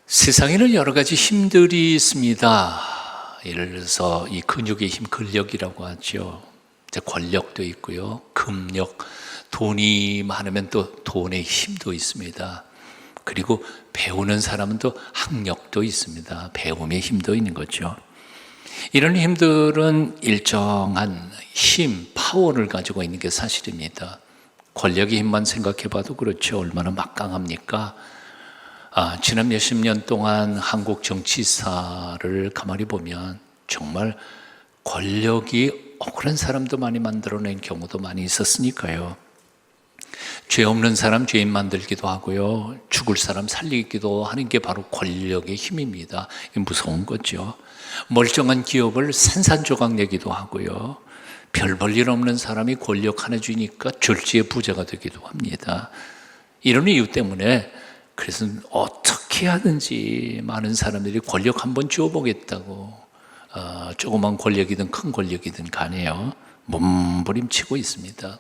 세상에는 여러 가지 힘들이 있습니다. 예를 들어서 이 근육의 힘, 근력이라고 하죠. 이제 권력도 있고요. 금력, 돈이 많으면 또 돈의 힘도 있습니다. 그리고 배우는 사람은 또 학력도 있습니다. 배움의 힘도 있는 거죠. 이런 힘들은 일정한 힘, 파워를 가지고 있는 게 사실입니다. 권력의 힘만 생각해 봐도 그렇죠. 얼마나 막강합니까? 지난 몇십 년 동안 한국 정치사를 가만히 보면 정말 권력이 억울한 사람도 많이 만들어낸 경우도 많이 있었으니까요. 죄 없는 사람 죄인 만들기도 하고요. 죽을 사람 살리기도 하는 게 바로 권력의 힘입니다. 무서운 거죠. 멀쩡한 기업을 산산조각 내기도 하고요. 별 볼 일 없는 사람이 권력 하나 주니까 졸지에 부자가 되기도 합니다. 이런 이유 때문에 그래서 어떻게 하든지 많은 사람들이 권력 한번 쥐어보겠다고 조그만 권력이든 큰 권력이든 간에요 몸부림치고 있습니다.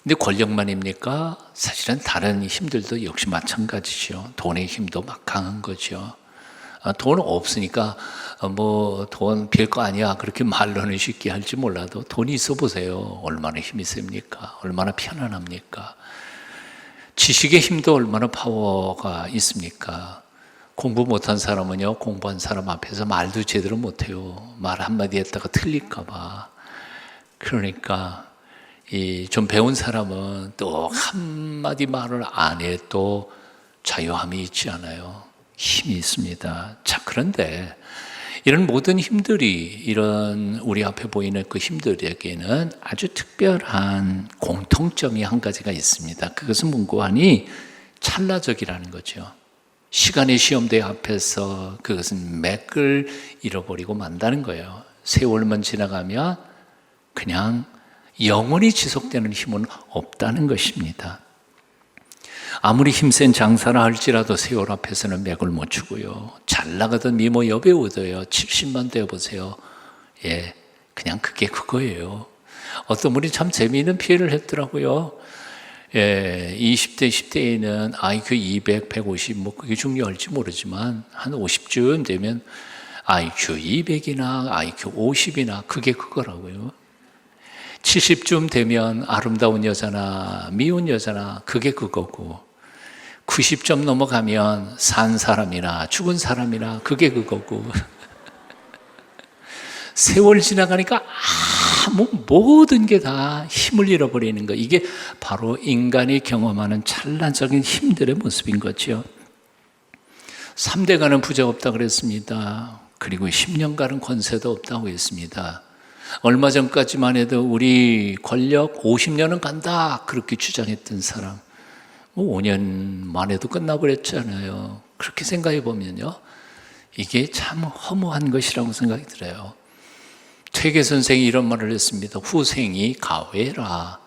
근데 권력만입니까? 사실은 다른 힘들도 역시 마찬가지죠. 돈의 힘도 막강한 거죠. 돈 없으니까 돈 별거 아니야 그렇게 말로는 쉽게 할지 몰라도 돈이 있어 보세요. 얼마나 힘이 셉니까? 얼마나 편안합니까? 지식의 힘도 얼마나 파워가 있습니까? 공부 못한 사람은요, 공부한 사람 앞에서 말도 제대로 못해요. 말 한마디 했다가 틀릴까 봐. 그러니까 좀 배운 사람은 또 한마디 말을 안 해도 자유함이 있지 않아요. 힘이 있습니다. 자, 그런데 이런 모든 힘들이, 이런 우리 앞에 보이는 그 힘들에게는 아주 특별한 공통점이 한 가지가 있습니다. 그것은 문고하니 찰나적이라는 거죠. 시간의 시험대 앞에서 그것은 맥을 잃어버리고 만다는 거예요. 세월만 지나가면 그냥 영원히 지속되는 힘은 없다는 것입니다. 아무리 힘센 장사라 할지라도 세월 앞에서는 맥을 못 추고요. 잘 나가던 미모 여배우도요. 70만 되어보세요. 그냥 그게 그거예요. 어떤 분이 참 재미있는 피해를 했더라고요. 20대, 10대에는 IQ 200, 150, 그게 중요할지 모르지만 한 50쯤 되면 IQ 200이나 IQ 50이나 그게 그거라고요. 70쯤 되면 아름다운 여자나 미운 여자나 그게 그거고 90점 넘어가면 산 사람이나 죽은 사람이나 그게 그거고 세월 지나가니까 모든 게 다 힘을 잃어버리는 거, 이게 바로 인간이 경험하는 찬란적인 힘들의 모습인 거죠. 3대가는 부자 없다고 그랬습니다. 그리고 10년간은 권세도 없다고 했습니다. 얼마 전까지만 해도 우리 권력 50년은 간다 그렇게 주장했던 사람 5년만 해도 끝나버렸잖아요. 그렇게 생각해 보면요, 이게 참 허무한 것이라고 생각이 들어요. 퇴계 선생이 이런 말을 했습니다. 후생이 가외라.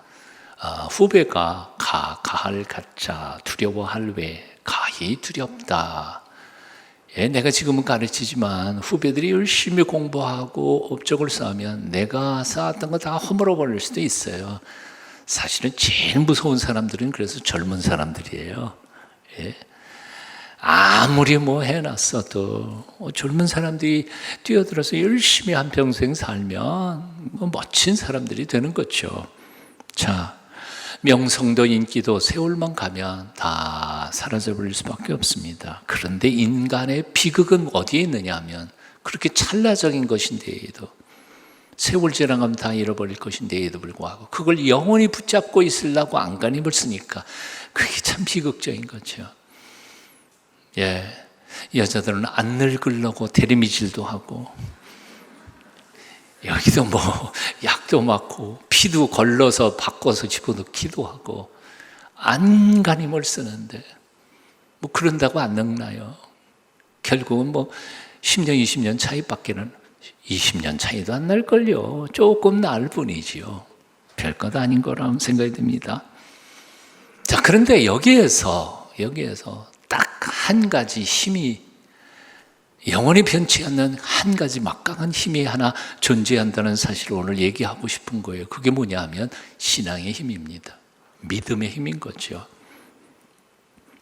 후배가 가할 가짜 두려워할 외 가히 두렵다. 내가 지금은 가르치지만 후배들이 열심히 공부하고 업적을 쌓으면 내가 쌓았던 거 다 허물어 버릴 수도 있어요. 사실은 제일 무서운 사람들은 그래서 젊은 사람들이에요. 아무리 해놨어도 젊은 사람들이 뛰어들어서 열심히 한평생 살면 멋진 사람들이 되는 거죠. 자, 명성도 인기도 세월만 가면 다 사라져버릴 수밖에 없습니다. 그런데 인간의 비극은 어디에 있느냐 하면 그렇게 찰나적인 것인데에도 세월 지나가면 다 잃어버릴 것인데에도 불구하고 그걸 영원히 붙잡고 있으려고 안간힘을 쓰니까 그게 참 비극적인 거죠. 여자들은 안 늙으려고 대리미질도 하고 여기도 약도 맞고 피도 걸러서 바꿔서 집어넣기도 하고 안간힘을 쓰는데 그런다고 안 늙나요? 결국은 10년, 20년 차이밖에는 20년 차이도 안 날걸요. 조금 날 뿐이지요. 별것 아닌 거라는 생각이 듭니다. 자, 그런데 여기에서 딱 한 가지 힘이, 영원히 변치 않는 한 가지 막강한 힘이 하나 존재한다는 사실을 오늘 얘기하고 싶은 거예요. 그게 뭐냐 하면 신앙의 힘입니다. 믿음의 힘인 거죠.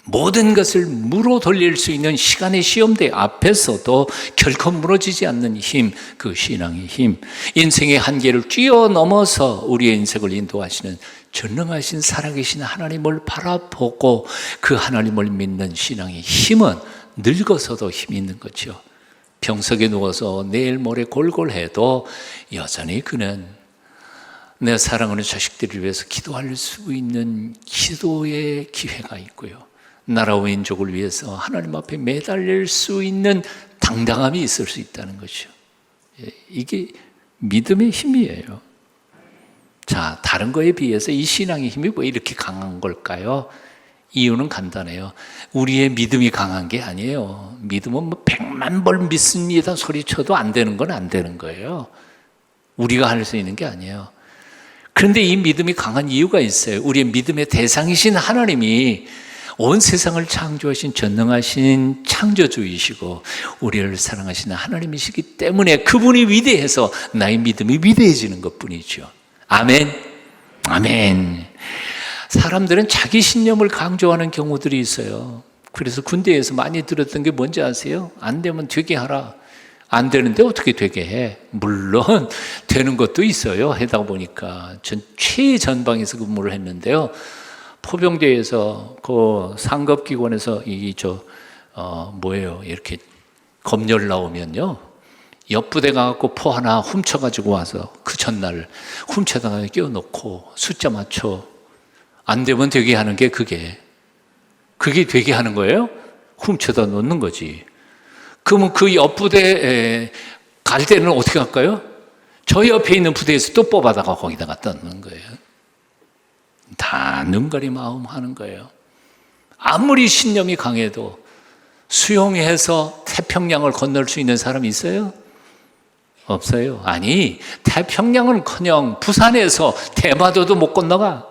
모든 것을 무로 돌릴 수 있는 시간의 시험대 앞에서도 결코 무너지지 않는 힘, 그 신앙의 힘, 인생의 한계를 뛰어넘어서 우리의 인생을 인도하시는 전능하신 살아계신 하나님을 바라보고 그 하나님을 믿는 신앙의 힘은 늙어서도 힘이 있는 거죠. 병석에 누워서 내일 모레 골골해도 여전히 그는 내 사랑하는 자식들을 위해서 기도할 수 있는 기도의 기회가 있고요, 나라와 민족을 위해서 하나님 앞에 매달릴 수 있는 당당함이 있을 수 있다는 거죠. 이게 믿음의 힘이에요. 자, 다른 거에 비해서 이 신앙의 힘이 왜 이렇게 강한 걸까요? 이유는 간단해요. 우리의 믿음이 강한 게 아니에요. 믿음은 뭐 100만 번 믿습니다 소리쳐도 안 되는 건 안 되는 거예요. 우리가 할 수 있는 게 아니에요. 그런데 이 믿음이 강한 이유가 있어요. 우리의 믿음의 대상이신 하나님이 온 세상을 창조하신 전능하신 창조주이시고 우리를 사랑하시는 하나님이시기 때문에 그분이 위대해서 나의 믿음이 위대해지는 것뿐이죠. 아멘. 아멘. 사람들은 자기 신념을 강조하는 경우들이 있어요. 그래서 군대에서 많이 들었던 게 뭔지 아세요? 안 되면 되게 하라. 안 되는데 어떻게 되게 해? 물론 되는 것도 있어요. 하다 보니까 전 최전방에서 근무를 했는데요, 포병대에서 그 상급기관에서 이렇게 검열 나오면요, 옆부대 가갖고 포 하나 훔쳐가지고 와서 그 전날 훔쳐다가 끼워놓고 숫자 맞춰 안 되면 되게 하는 게 그게 되게 하는 거예요? 훔쳐다 놓는 거지. 그러면 그 옆부대에 갈 때는 어떻게 할까요? 저 옆에 있는 부대에서 또 뽑아다가 거기다 갖다 놓는 거예요. 다 눈가리 마음 하는 거예요. 아무리 신념이 강해도 수용해서 태평양을 건널 수 있는 사람이 있어요? 없어요. 아니, 태평양은커녕 부산에서 대마도도 못 건너가.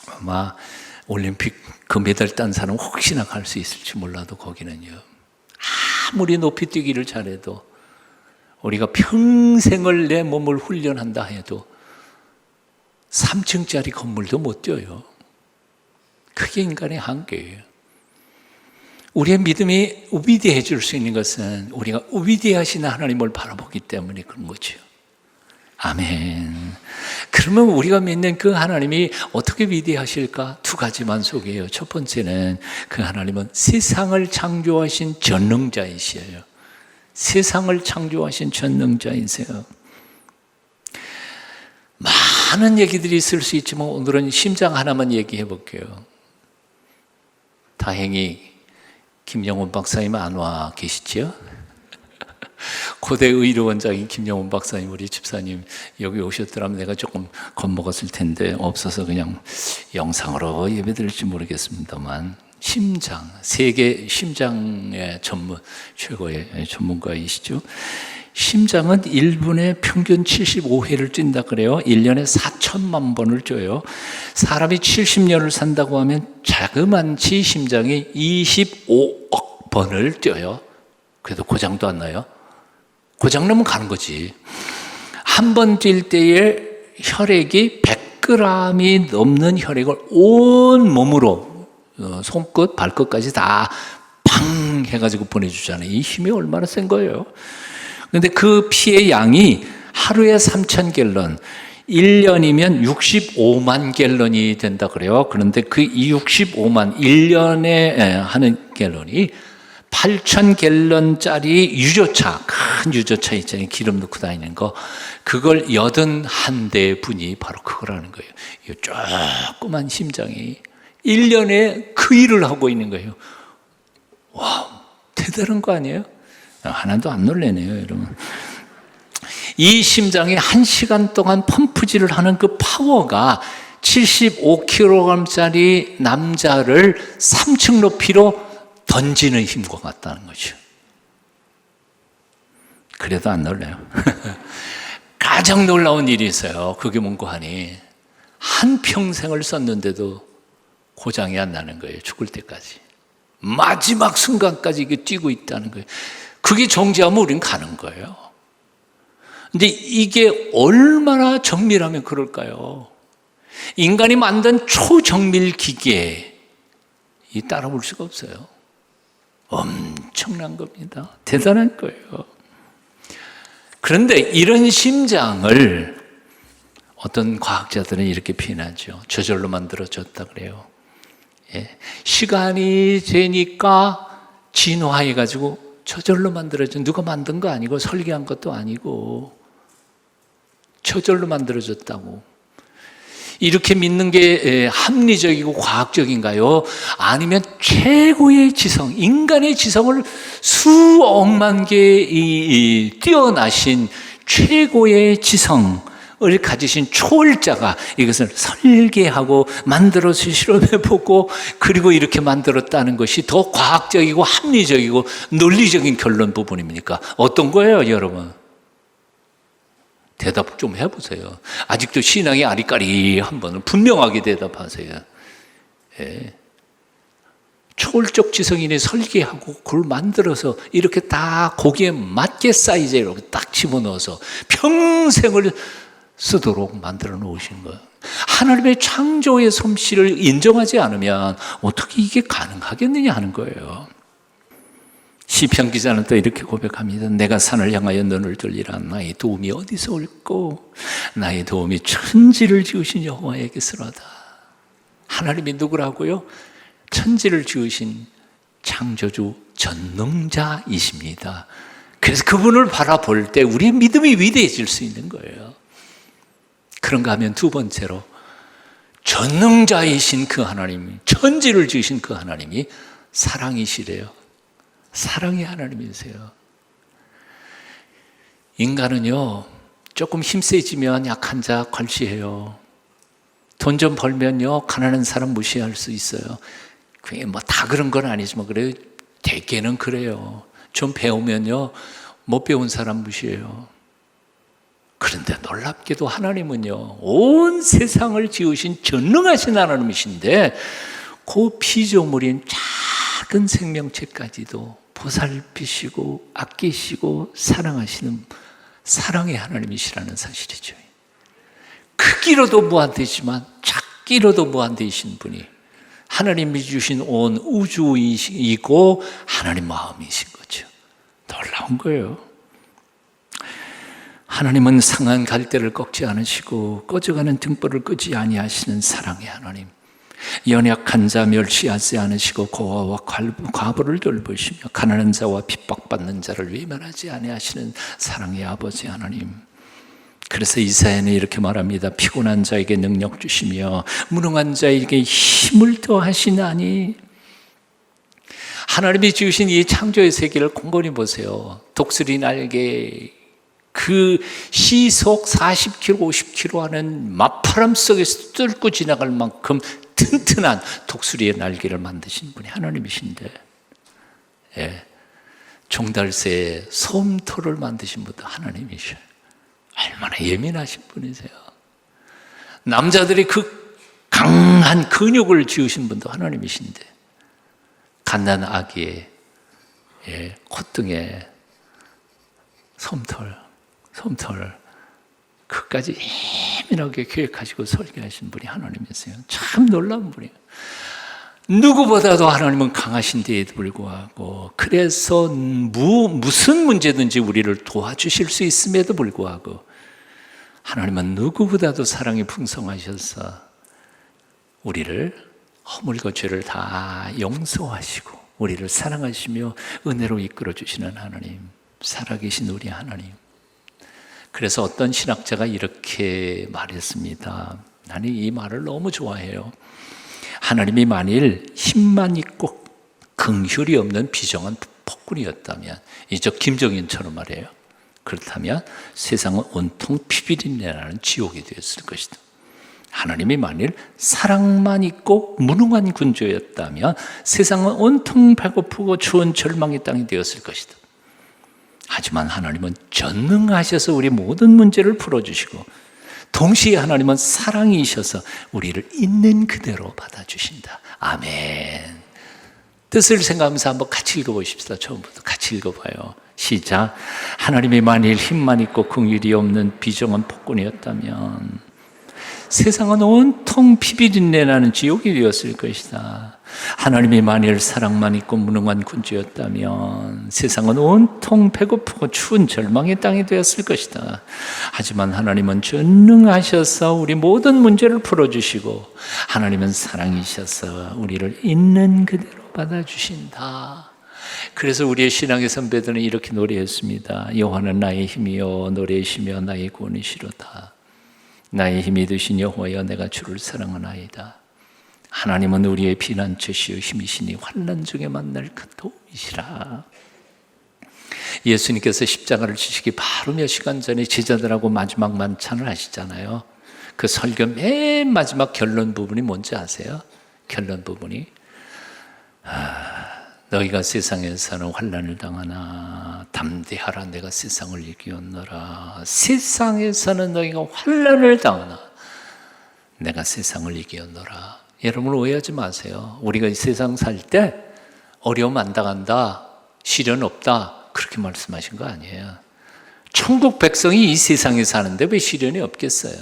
아마 올림픽 금메달 딴 사람 혹시나 갈 수 있을지 몰라도 거기는요, 아무리 높이 뛰기를 잘해도, 우리가 평생을 내 몸을 훈련한다 해도 3층짜리 건물도 못 뛰어요. 그게 인간의 한계예요. 우리의 믿음이 위대해질 수 있는 것은 우리가 위대하신 하나님을 바라보기 때문에 그런 거죠. 아멘. 그러면 우리가 믿는 그 하나님이 어떻게 위대하실까? 두 가지만 소개해요. 첫 번째는 그 하나님은 세상을 창조하신 전능자이시에요. 세상을 창조하신 전능자이세요. 많은 얘기들이 있을 수 있지만 오늘은 심장 하나만 얘기해 볼게요. 다행히 김영훈 박사님 안 와 계시죠? 고대 의료원장인 김영훈 박사님, 우리 집사님 여기 오셨더라면 내가 조금 겁먹었을 텐데 없어서 그냥 영상으로 예배드릴지 모르겠습니다만, 심장, 세계 심장의 최고의 전문가이시죠. 심장은 1분에 평균 75회를 뛴다 그래요. 1년에 4천만 번을 뛰어요. 사람이 70년을 산다고 하면 자그만치 심장이 25억 번을 뛰어요. 그래도 고장도 안 나요. 고장나면 가는 거지. 한 번 뛸 때에 혈액이 100g이 넘는 혈액을 온 몸으로 손끝, 발끝까지 다 팡 해가지고 보내주잖아요. 이 힘이 얼마나 센 거예요. 그런데 그 피의 양이 하루에 3,000갤런, 1년이면 65만 갤런이 된다 그래요. 그런데 그 이 65만, 1년에 하는 갤런이 8,000갤런짜리 유조차, 큰 유조차 있잖아요. 기름 넣고 다니는 거. 그걸 81대 분이 바로 그거라는 거예요. 이 조그만 심장이 1년에 그 일을 하고 있는 거예요. 와, 대단한 거 아니에요? 하나도 안 놀래네요, 여러분. 이 심장이 1시간 동안 펌프질을 하는 그 파워가 75kg짜리 남자를 3층 높이로 던지는 힘과 같다는 거죠. 그래도 안 놀래요. 가장 놀라운 일이 있어요. 그게 뭔고 하니, 한평생을 썼는데도 고장이 안 나는 거예요. 죽을 때까지. 마지막 순간까지 이게 뛰고 있다는 거예요. 그게 정지하면 우린 가는 거예요. 근데 이게 얼마나 정밀하면 그럴까요? 인간이 만든 초정밀 기계, 이 따라올 수가 없어요. 엄청난 겁니다. 대단한 거예요. 그런데 이런 심장을 어떤 과학자들은 이렇게 표현하죠. 저절로 만들어졌다 그래요. 예. 시간이 되니까 진화해가지고 저절로 만들어진, 누가 만든 거 아니고 설계한 것도 아니고 저절로 만들어졌다고. 이렇게 믿는 게 합리적이고 과학적인가요? 아니면 최고의 지성, 인간의 지성을 수억만 개 뛰어나신 최고의 지성을 가지신 초월자가 이것을 설계하고 만들어서 실험해보고 그리고 이렇게 만들었다는 것이 더 과학적이고 합리적이고 논리적인 결론 부분입니까? 어떤 거예요, 여러분? 대답 좀 해보세요. 아직도 신앙이 아리까리한 번은 분명하게 대답하세요. 예. 초월적 지성인이 설계하고 그걸 만들어서 이렇게 딱 거기에 맞게 사이즈로 딱 집어넣어서 평생을 쓰도록 만들어 놓으신 거예요. 하나님의 창조의 솜씨를 인정하지 않으면 어떻게 이게 가능하겠느냐 하는 거예요. 시편 기자는 또 이렇게 고백합니다. 내가 산을 향하여 눈을 들리라. 나의 도움이 어디서 올꼬? 나의 도움이 천지를 지으신 여호와에게서로다. 하나님이 누구라고요? 천지를 지으신 창조주 전능자이십니다. 그래서 그분을 바라볼 때 우리의 믿음이 위대해질 수 있는 거예요. 그런가 하면 두 번째로 전능자이신 그 하나님, 천지를 지으신 그 하나님이 사랑이시래요. 사랑의 하나님이세요. 인간은요, 조금 힘세지면 약한 자 괄시해요. 돈 좀 벌면요, 가난한 사람 무시할 수 있어요. 그게 뭐 다 그런 건 아니지만 그래요. 대개는 그래요. 좀 배우면요, 못 배운 사람 무시해요. 그런데 놀랍게도 하나님은요, 온 세상을 지으신 전능하신 하나님이신데 그 피조물인 작은 생명체까지도 보살피시고 아끼시고 사랑하시는 사랑의 하나님이시라는 사실이죠. 크기로도 무한되지만 작기로도 무한되신 분이 하나님이 주신 온 우주이고 하나님 마음이신 거죠. 놀라운 거예요. 하나님은 상한 갈대를 꺾지 않으시고 꺼져가는 등불을 끄지 아니하시는 사랑의 하나님. 연약한 자 멸시하지 않으시고 고아와 과부를 돌보시며 가난한 자와 핍박받는 자를 외면하지 아니하시는 사랑의 아버지 하나님. 그래서 이사야는 이렇게 말합니다. 피곤한 자에게 능력 주시며 무능한 자에게 힘을 더하시나니. 하나님이 지으신 이 창조의 세계를 곰곰이 보세요. 독수리 날개, 그 시속 40km, 50km 하는 맞바람 속에서 뚫고 지나갈 만큼 튼튼한 독수리의 날개를 만드신 분이 하나님이신데, 예, 종달새의 솜털을 만드신 분도 하나님이셔요. 얼마나 예민하신 분이세요. 남자들이 그 강한 근육을 지으신 분도 하나님이신데, 갓난 아기의 콧등에 솜털 그까지 예민하게 계획하시고 설계하신 분이 하나님이세요. 참 놀라운 분이에요. 누구보다도 하나님은 강하신 데에도 불구하고, 그래서 무슨 문제든지 우리를 도와주실 수 있음에도 불구하고 하나님은 누구보다도 사랑이 풍성하셔서 우리를 허물과 죄를 다 용서하시고 우리를 사랑하시며 은혜로 이끌어 주시는 하나님, 살아계신 우리 하나님. 그래서 어떤 신학자가 이렇게 말했습니다. 나는 이 말을 너무 좋아해요. 하나님이 만일 힘만 있고 긍휼이 없는 비정한 폭군이었다면, 이저 김정인처럼 말해요. 그렇다면 세상은 온통 피비린내나는 지옥이 되었을 것이다. 하나님이 만일 사랑만 있고 무능한 군주였다면 세상은 온통 배고프고 추운 절망의 땅이 되었을 것이다. 하지만 하나님은 전능하셔서 우리 모든 문제를 풀어주시고, 동시에 하나님은 사랑이셔서 우리를 있는 그대로 받아주신다. 아멘. 뜻을 생각하면서 한번 같이 읽어보십시다. 처음부터 같이 읽어봐요. 시작. 하나님이 만일 힘만 있고 긍휼이 없는 비정한 폭군이었다면 세상은 온통 피비린내 나는 지옥이 되었을 것이다. 하나님이 만일 사랑만 있고 무능한 군주였다면 세상은 온통 배고프고 추운 절망의 땅이 되었을 것이다. 하지만 하나님은 전능하셔서 우리 모든 문제를 풀어주시고 하나님은 사랑이셔서 우리를 있는 그대로 받아주신다. 그래서 우리의 신앙의 선배들은 이렇게 노래했습니다. 여호와는 나의 힘이요 노래이시며 나의 구원이시로다. 나의 힘이 되신 여호와여 내가 주를 사랑하나이다. 하나님은 우리의 피난처시요 힘이시니 환난 중에 만날 큰 도움이시라. 예수님께서 십자가를 지시기 바로 몇 시간 전에 제자들하고 마지막 만찬을 하시잖아요. 그 설교 맨 마지막 결론 부분이 뭔지 아세요? 결론 부분이 너희가 세상에서는 환난을 당하나 담대하라 내가 세상을 이기었노라. 세상에서는 너희가 환난을 당하나 내가 세상을 이기었노라. 여러분 오해하지 마세요. 우리가 이 세상 살 때 어려움 안 당한다, 시련 없다 그렇게 말씀하신 거 아니에요. 천국 백성이 이 세상에 사는데 왜 시련이 없겠어요?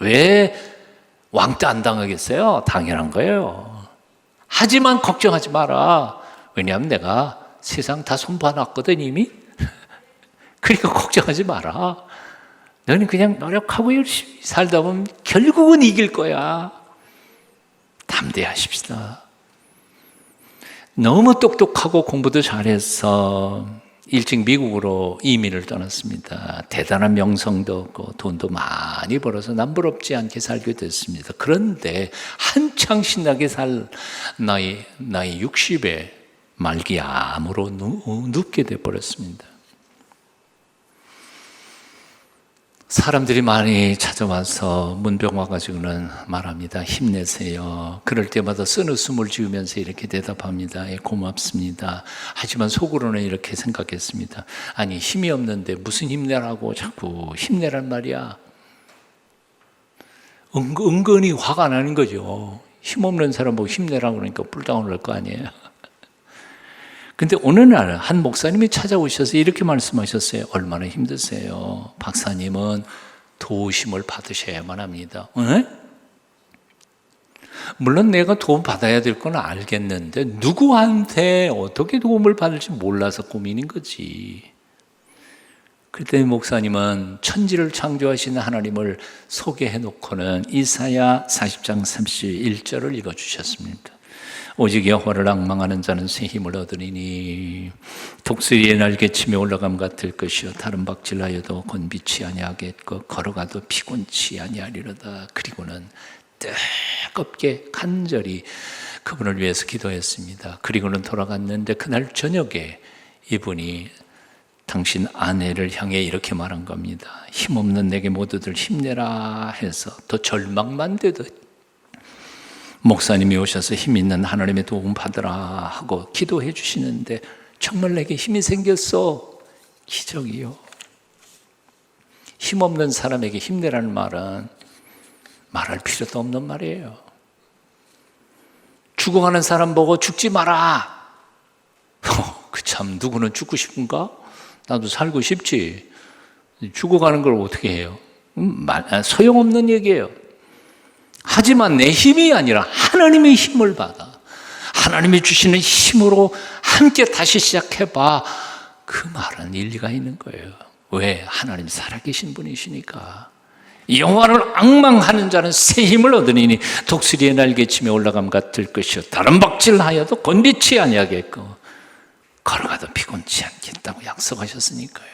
왜 왕따 안 당하겠어요? 당연한 거예요. 하지만 걱정하지 마라. 왜냐하면 내가 세상 다 손봐놨거든 이미. 그러니까 걱정하지 마라. 너는 그냥 노력하고 열심히 살다 보면 결국은 이길 거야. 담대하십시다. 너무 똑똑하고 공부도 잘해서 일찍 미국으로 이민을 떠났습니다. 대단한 명성도 없고 돈도 많이 벌어서 남부럽지 않게 살게 됐습니다. 그런데 한창 신나게 살 나이 60에 말기 암으로 눕게 돼버렸습니다. 사람들이 많이 찾아와서 문병 와가지고는 말합니다. 힘내세요. 그럴 때마다 쓴웃음을 지으면서 이렇게 대답합니다. 예, 고맙습니다. 하지만 속으로는 이렇게 생각했습니다. 아니 힘이 없는데 무슨 힘내라고 자꾸 힘내란 말이야. 은근히 화가 나는 거죠. 힘없는 사람 보고 힘내라고 그러니까 뿔다운을 할 거 아니에요. 근데 어느 날 한 목사님이 찾아오셔서 이렇게 말씀하셨어요. 얼마나 힘드세요. 박사님은 도우심을 받으셔야만 합니다. 에? 물론 내가 도움 받아야 될 건 알겠는데 누구한테 어떻게 도움을 받을지 몰라서 고민인 거지. 그때 목사님은 천지를 창조하시는 하나님을 소개해 놓고는 이사야 40장 31절을 읽어주셨습니다. 오직 여호와를 앙망하는 자는 새 힘을 얻으리니 독수리의 날개치며 올라감 같을 것이요 다른 박질하여도 곤비치 아니하겠고 걸어가도 피곤치 아니하리로다. 그리고는 뜨겁게 간절히 그분을 위해서 기도했습니다. 그리고는 돌아갔는데 그날 저녁에 이분이 당신 아내를 향해 이렇게 말한 겁니다. 힘없는 내게 모두들 힘내라 해서 더 절망만 되듯 목사님이 오셔서 힘 있는 하나님의 도움 받으라 하고 기도해 주시는데 정말 내게 힘이 생겼어. 기적이요. 힘없는 사람에게 힘내라는 말은 말할 필요도 없는 말이에요. 죽어가는 사람 보고 죽지 마라. 그 참 누구는 죽고 싶은가? 나도 살고 싶지. 죽어가는 걸 어떻게 해요? 소용없는 얘기예요. 하지만 내 힘이 아니라 하나님의 힘을 받아. 하나님이 주시는 힘으로 함께 다시 시작해봐. 그 말은 일리가 있는 거예요. 왜? 하나님 살아계신 분이시니까. 여호와를 앙망하는 자는 새 힘을 얻으니 독수리의 날개치며 올라감 같을 것이요 다른 박질하여도 곤비치 아니하겠고 걸어가도 피곤치 않겠다고 약속하셨으니까요.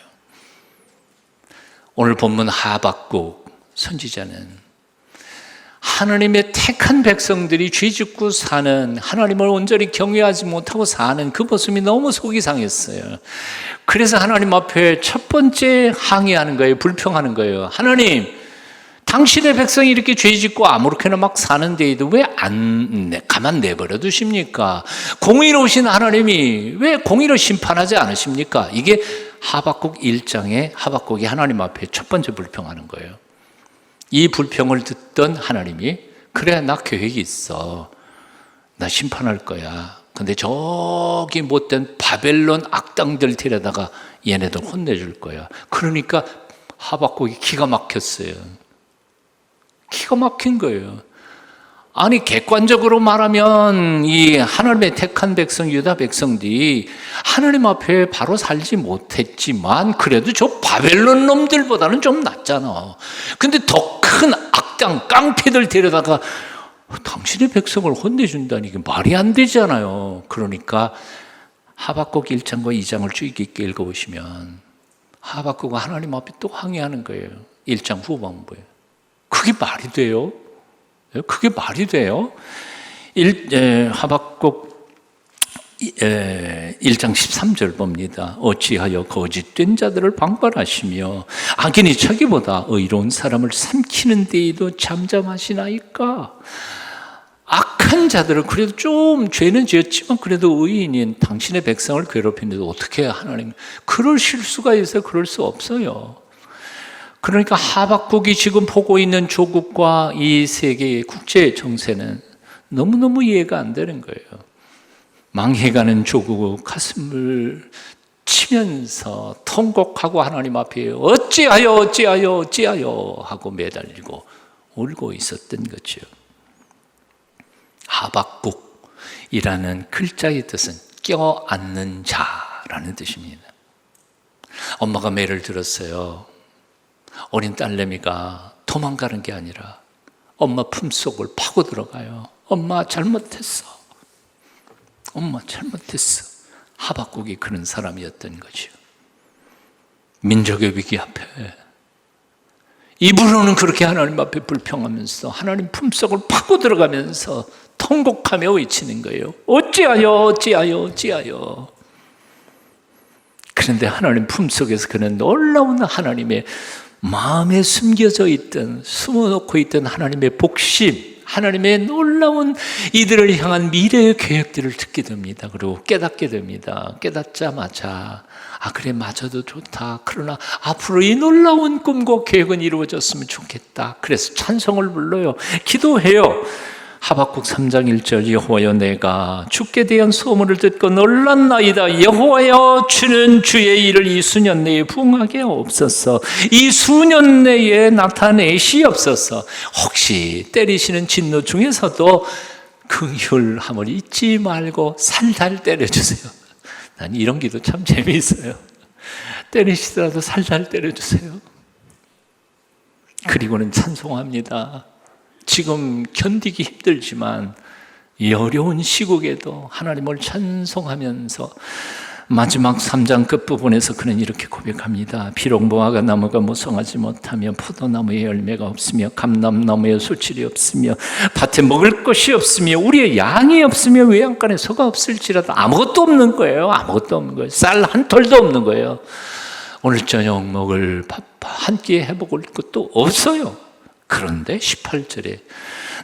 오늘 본문 하박국 선지자는 하나님의 택한 백성들이 죄짓고 사는, 하나님을 온전히 경외하지 못하고 사는 그 모습이 너무 속이 상했어요. 그래서 하나님 앞에 첫 번째 항의하는 거예요. 불평하는 거예요. 하나님, 당신의 백성이 이렇게 죄짓고 아무렇게나 막 사는데도 왜 가만 내버려 두십니까? 공의로우신 하나님이 왜 공의로 심판하지 않으십니까? 이게 하박국 1장에 하박국이 하나님 앞에 첫 번째 불평하는 거예요. 이 불평을 듣던 하나님이 그래 나 계획이 있어. 나 심판할 거야. 근데 저기 못된 바벨론 악당들 데려다가 얘네들 혼내줄 거야. 그러니까 하박국이 기가 막혔어요. 기가 막힌 거예요. 아니 객관적으로 말하면 이 하나님의 택한 백성 유다 백성들이 하나님 앞에 바로 살지 못했지만 그래도 저 바벨론 놈들보다는 좀 낫잖아. 근데 더 큰 악당 깡패들 데려다가 당신의 백성을 혼내준다니 이게 말이 안 되잖아요. 그러니까 하박국 1장과 2장을 주의 깊게 읽어보시면 하박국은 하나님 앞에 또 항의하는 거예요. 1장 후반부에. 그게 말이 돼요? 그게 말이 돼요? 하박국 1장 13절 봅니다. 어찌하여 거짓된 자들을 방발하시며 악인이 자기보다 의로운 사람을 삼키는 데에도 잠잠하시나이까. 악한 자들은 그래도 좀 죄는 지었지만 그래도 의인인 당신의 백성을 괴롭히는데 어떻게 하나님 그럴 실수가 있어요? 그럴 수 없어요. 그러니까 하박국이 지금 보고 있는 조국과 이 세계의 국제 정세는 너무너무 이해가 안 되는 거예요. 망해가는 조국 가슴을 치면서 통곡하고 하나님 앞에 어찌하여 하고 매달리고 울고 있었던 거죠. 하박국이라는 글자의 뜻은 껴안는 자라는 뜻입니다. 엄마가 매를 들었어요. 어린 딸내미가 도망가는 게 아니라 엄마 품속을 파고 들어가요. 엄마 잘못했어. 엄마 잘못했어. 하박국이 그런 사람이었던 거죠. 민족의 위기 앞에 입으로는 그렇게 하나님 앞에 불평하면서 하나님 품속을 파고 들어가면서 통곡하며 외치는 거예요. 어찌하여. 그런데 하나님 품속에서 그는 놀라운 하나님의 마음에 숨겨져 있던, 숨어놓고 있던 하나님의 복심, 하나님의 놀라운 이들을 향한 미래의 계획들을 듣게 됩니다. 그리고 깨닫게 됩니다. 깨닫자마자 그래 맞아도 좋다. 그러나 앞으로 이 놀라운 꿈과 계획은 이루어졌으면 좋겠다. 그래서 찬송을 불러요. 기도해요. 하박국 3장 1절 여호와여 내가 주께 대한 소문을 듣고 놀랐나이다. 여호와여 주는 주의 일을 이 수년 내에 부응하게 하옵소서. 이 수년 내에 나타내시옵소서. 혹시 때리시는 진노 중에서도 긍휼함을 잊지 말고 살살 때려주세요. 난 이런 기도 참 재미있어요. 때리시더라도 살살 때려주세요. 그리고는 찬송합니다. 지금 견디기 힘들지만 이 어려운 시국에도 하나님을 찬송하면서 마지막 3장 끝부분에서 그는 이렇게 고백합니다. 비록 무화과 나무가 무성하지 못하며 포도나무에 열매가 없으며 감람나무에 수칠이 없으며 밭에 먹을 것이 없으며 우리의 양이 없으며 외양간에 소가 없을지라도 아무것도 없는 거예요. 아무것도 없는 거예요. 쌀 한 톨도 없는 거예요. 오늘 저녁 먹을 밥 한 끼 해먹을 것도 없어요. 그런데 18절에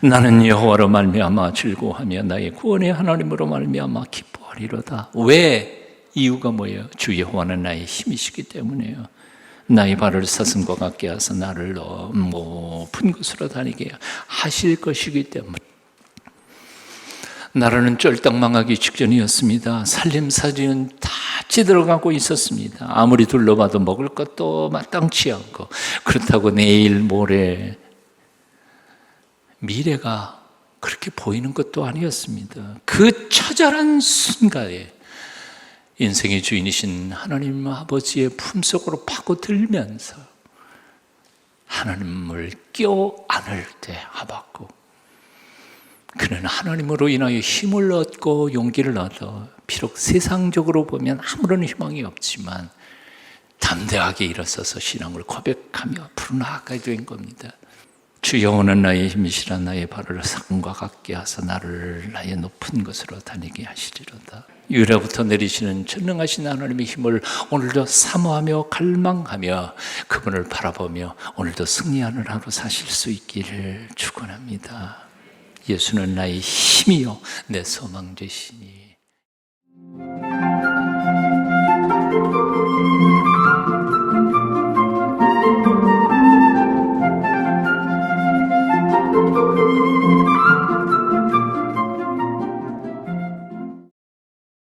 나는 여호와로 말미암아 즐거워하며 나의 구원의 하나님으로 말미암아 기뻐하리로다. 왜? 이유가 뭐예요? 주 여호와는 나의 힘이시기 때문에요. 나의 발을 사슴과 같게 하사 나를 높은 곳으로 다니게 하실 것이기 때문에. 나라는 쫄딱 망하기 직전이었습니다. 살림살이는 다 찌들어가고 있었습니다. 아무리 둘러봐도 먹을 것도 마땅치 않고, 그렇다고 내일 모레 미래가 그렇게 보이는 것도 아니었습니다. 그 처절한 순간에 인생의 주인이신 하나님 아버지의 품속으로 파고들면서 하나님을 껴안을 때 하박국, 그는 하나님으로 인하여 힘을 얻고 용기를 얻어 비록 세상적으로 보면 아무런 희망이 없지만 담대하게 일어서서 신앙을 고백하며 앞으로 나아가게 된 겁니다. 주 여호와는 나의 힘이시라. 나의 발을 사슴과 같게 하사 나를 나의 높은 곳으로 다니게 하시리로다. 유라부터 내리시는 전능하신 하나님의 힘을 오늘도 사모하며 갈망하며 그분을 바라보며 오늘도 승리하는 하루 사실 수 있기를 축원합니다. 예수는 나의 힘이요 내 소망 되시니.